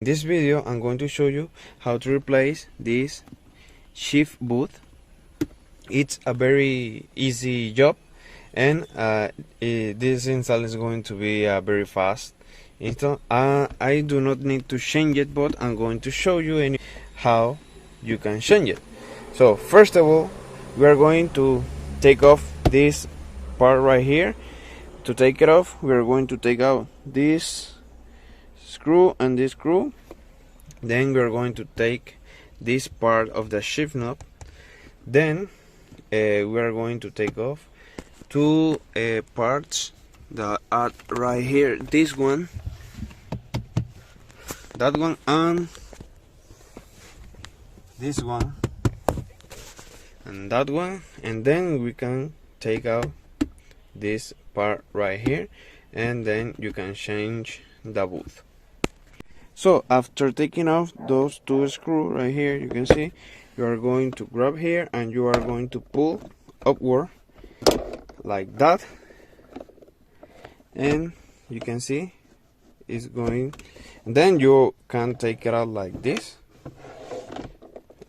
In this video I'm going to show you how to replace this shift booth. It's a very easy job, and this install is going to be very fast install. I do not need to change it, but I'm going to show you how you can change it. So first of all, we are going to take off this part right here. To take it off, we are going to take out this screw and this screw. Then we are going to take this part of the shift knob. Then we are going to take off two parts that are right here, this one, that one, and this one and that one, and then we can take out this part right here, and then you can change the booth. So after taking off those two screws right here, you can see you are going to grab here and you are going to pull upward like that, and you can see it's going, and then you can take it out like this,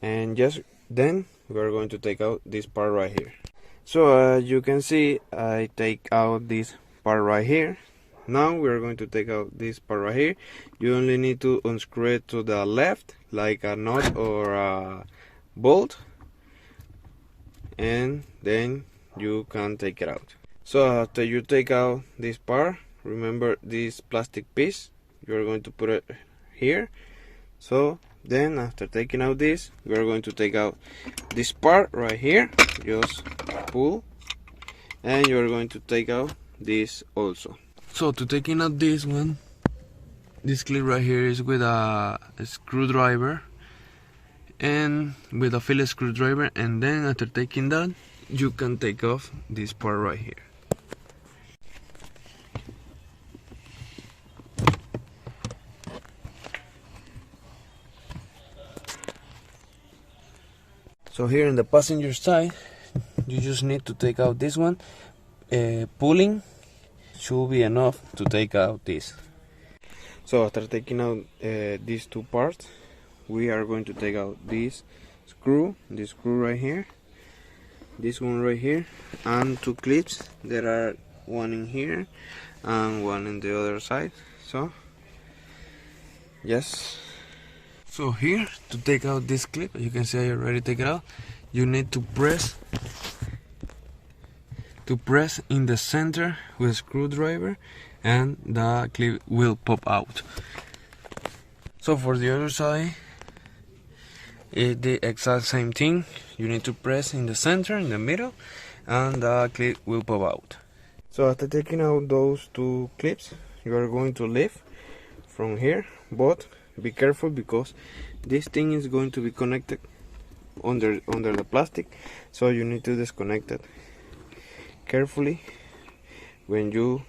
and just then we are going to take out this part right here. So you can see I take out this part right here. Now we are going to take out this part right here. You only need to unscrew it to the left like a nut or a bolt, and then you can take it out. So after you take out this part, remember this plastic piece, you are going to put it here. So then after taking out this, we are going to take out this part right here. Just pull, and you are going to take out this also. So to taking out this one, this clip right here is with a screwdriver and with a Phillips screwdriver, and then after taking that, you can take off this part right here. So here in the passenger side, you just need to take out this one. Pulling should be enough to take out this. So after taking out these two parts, we are going to take out this screw right here, this one right here, and two clips. There are one in here and one in the other side. So yes. So here, to take out this clip, you can see I already take it out. You need to press in the center with a screwdriver, and the clip will pop out. So for the other side, it's the exact same thing. You need to press in the center, in the middle, and the clip will pop out. So after taking out those two clips, you are going to leave from here, but be careful because this thing is going to be connected under the plastic, so you need to disconnect it carefully when you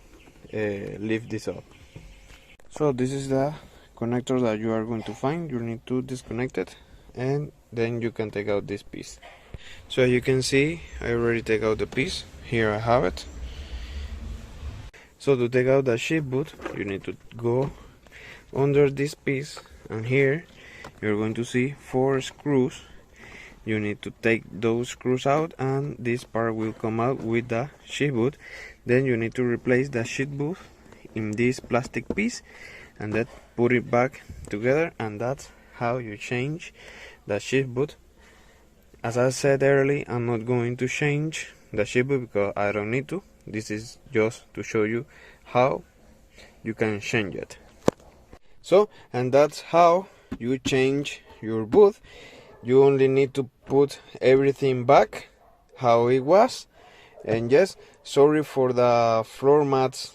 lift this up. So this is the connector that you are going to find. You need to disconnect it, and then you can take out this piece. So you can see I already take out the piece. Here I have it. So to take out the shift booth, you need to go under this piece, and here you're going to see 4 screws. You need to take those screws out, and this part will come out with the shift booth. Then you need to replace the shift booth in this plastic piece, and then put it back together, and that's how you change the shift booth. As I said earlier, I'm not going to change the shift booth because I don't need to. This is just to show you how you can change it. So, and that's how you change your booth. You only need to put everything back how it was. And yes, sorry for the floor mats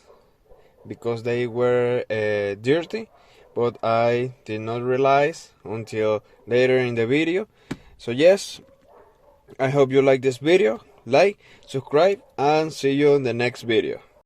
because they were dirty, but I did not realize until later in the video. So yes, I hope you like this video. Like, subscribe, and see you in the next video.